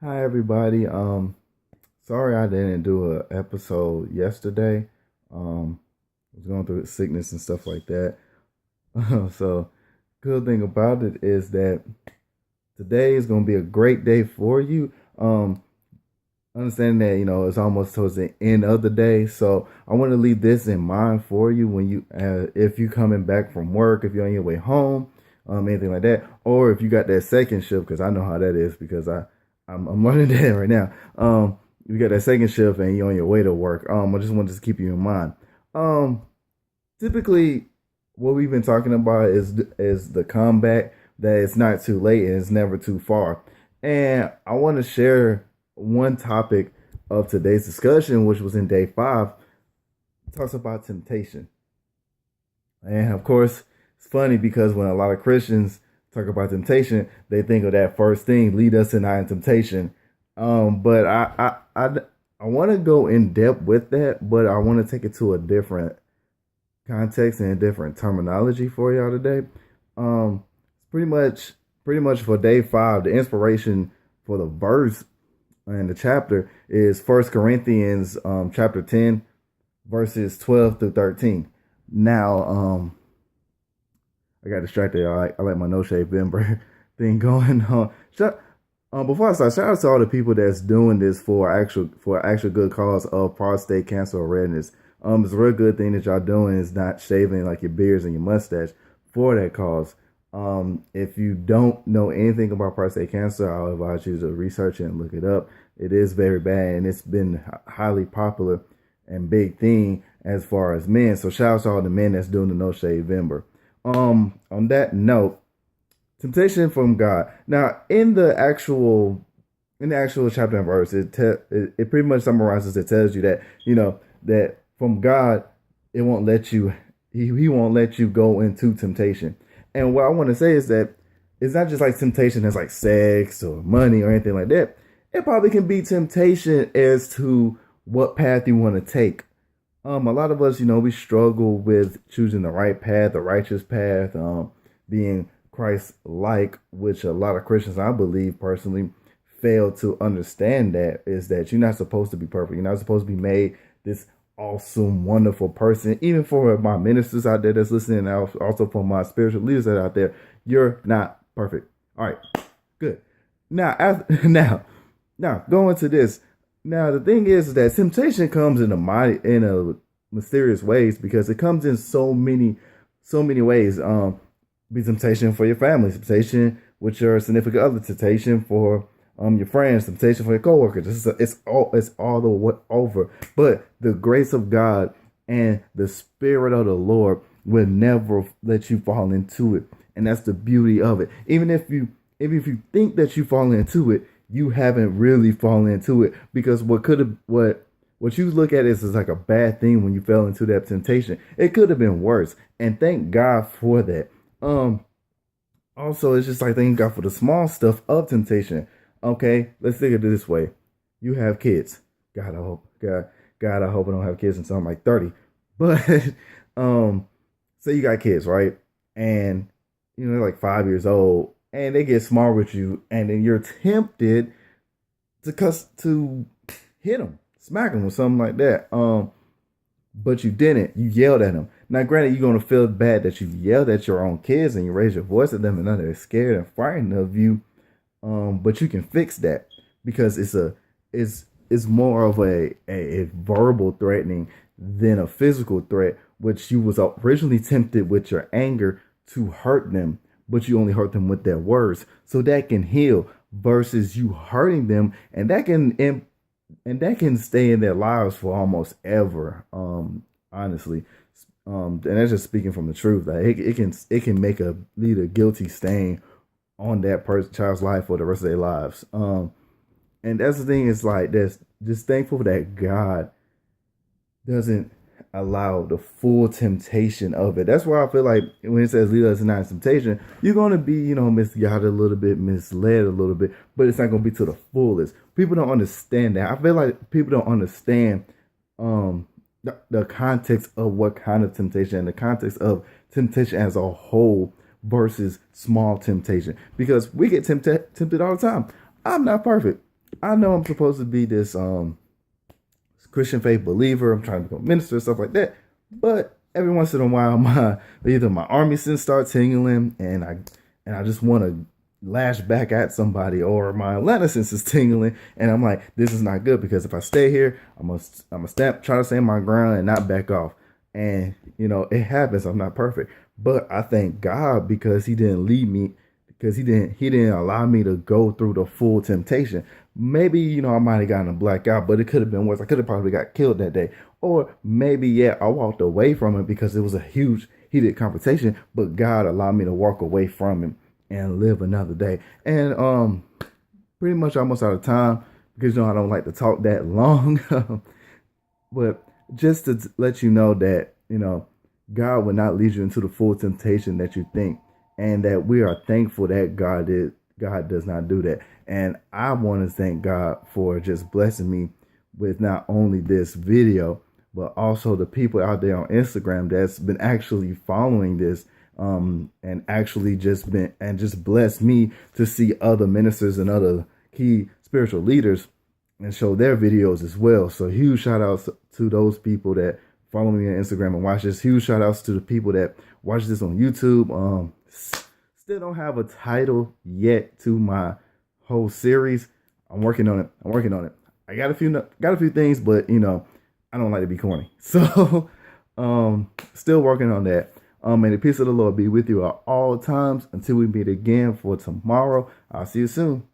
Hi everybody. Sorry I didn't do a episode yesterday. I was going through sickness and stuff like that. So good thing about it is that today is going to be a great day for you. Understanding that it's almost towards the end of the day, so I want to leave this in mind for you when if you coming back from work, if you're on your way home, anything like that, or if you got that second shift, because I know how that is because I'm learning that right now. You got that second shift and you're on your way to work. I just wanted to keep you in mind. Um, Typically, what we've been talking about is the comeback, that it's not too late and it's never too far. And I want to share one topic of today's discussion, which was in day 5, talks about temptation. And of course, it's funny because when a lot of Christians talk about temptation, they think of that first thing, lead us in our temptation. But I want to go in depth with that, but I want to take it to a different context and a different terminology for y'all today. Um, pretty much, pretty much for day 5, the inspiration for the verse and the chapter is First Corinthians chapter 10 verses 12 through 13. Now, I got distracted. I like my no shave member thing going on. Before I start, shout out to all the people that's doing this for actual good cause of prostate cancer awareness. It's a real good thing that y'all doing is not shaving like your beards and your mustache for that cause. If you don't know anything about prostate cancer, I'll advise you to research it and look it up. It is very bad and it's been highly popular and big thing as far as men. So shout out to all the men that's doing the no shave Vember. On that note, temptation from God. Now, in the actual chapter and verse, it pretty much summarizes. It tells you that that from God, it won't let you. He won't let you go into temptation. And what I want to say is that it's not just like temptation as like sex or money or anything like that. It probably can be temptation as to what path you want to take. A lot of us, we struggle with choosing the right path, the righteous path, being Christ-like, which a lot of Christians, I believe personally, fail to understand. That is that you're not supposed to be perfect. You're not supposed to be made this awesome, wonderful person. Even for my ministers out there that's listening, and also for my spiritual leaders that are out there, you're not perfect. All right, good. Now, now going to this. Now the thing is that temptation comes in a mysterious ways, because it comes in so many ways. Be temptation for your family, temptation with your significant other, temptation for your friends, temptation for your coworkers. It's all the way over. But the grace of God and the Spirit of the Lord will never let you fall into it, and that's the beauty of it. Even if you think that you fall into it, you haven't really fallen into it, because what you look at is like a bad thing when you fell into that temptation. It could have been worse, and thank God for that. Also, it's just like thank God for the small stuff of temptation. Okay, let's think of it this way: you have kids. God, I hope I don't have kids until I'm like 30. But say you got kids, right? And they're like 5 years old, and they get smart with you, and then you're tempted to hit them, smack them, or something like that. But you didn't. You yelled at them. Now, granted, you're gonna feel bad that you yelled at your own kids and you raised your voice at them, and now they're scared and frightened of you. But you can fix that, because it's more of a verbal threatening than a physical threat, which you was originally tempted with your anger to hurt them, but you only hurt them with their words. So that can heal, versus you hurting them, and that can stay in their lives for almost ever. Honestly, and that's just speaking from the truth. Like it can leave a guilty stain on that child's life for the rest of their lives. And that's the thing, is like that's just thankful that God doesn't allow the full temptation of it. That's why I feel like when it says lead us not in temptation, you're gonna be, misguided a little bit, misled a little bit, but it's not gonna be to the fullest. People don't understand that. I feel like people don't understand the context of what kind of temptation, and the context of temptation as a whole versus small temptation, because we get tempted all the time. I'm not perfect. I know I'm supposed to be this Christian faith believer. I'm trying to become a minister and stuff like that. But every once in a while, either my army sense starts tingling, and I just want to lash back at somebody, or my Atlanta sense is tingling, and I'm like, this is not good, because if I stay here, I'm gonna try to stand my ground and not back off. And it happens. I'm not perfect, but I thank God because He didn't lead me, because He didn't allow me to go through the full temptation. Maybe I might have gotten a blackout, but it could have been worse. I could have probably got killed that day, or maybe I walked away from it because it was a huge heated confrontation. But God allowed me to walk away from it and live another day. And pretty much almost out of time, because I don't like to talk that long. But just to let you know that God will not lead you into the full temptation that you think, and that we are thankful that God does not do that. And I want to thank God for just blessing me with not only this video, but also the people out there on Instagram that's been actually following this, and actually just blessed me to see other ministers and other key spiritual leaders and show their videos as well. So huge shout outs to those people that follow me on Instagram and watch this. Huge shout outs to the people that watch this on YouTube. Still don't have a title yet to my whole series. I'm working on it. I got a few things, but I don't like to be corny. So still working on that. May the peace of the Lord be with you at all times until we meet again for tomorrow. I'll see you soon.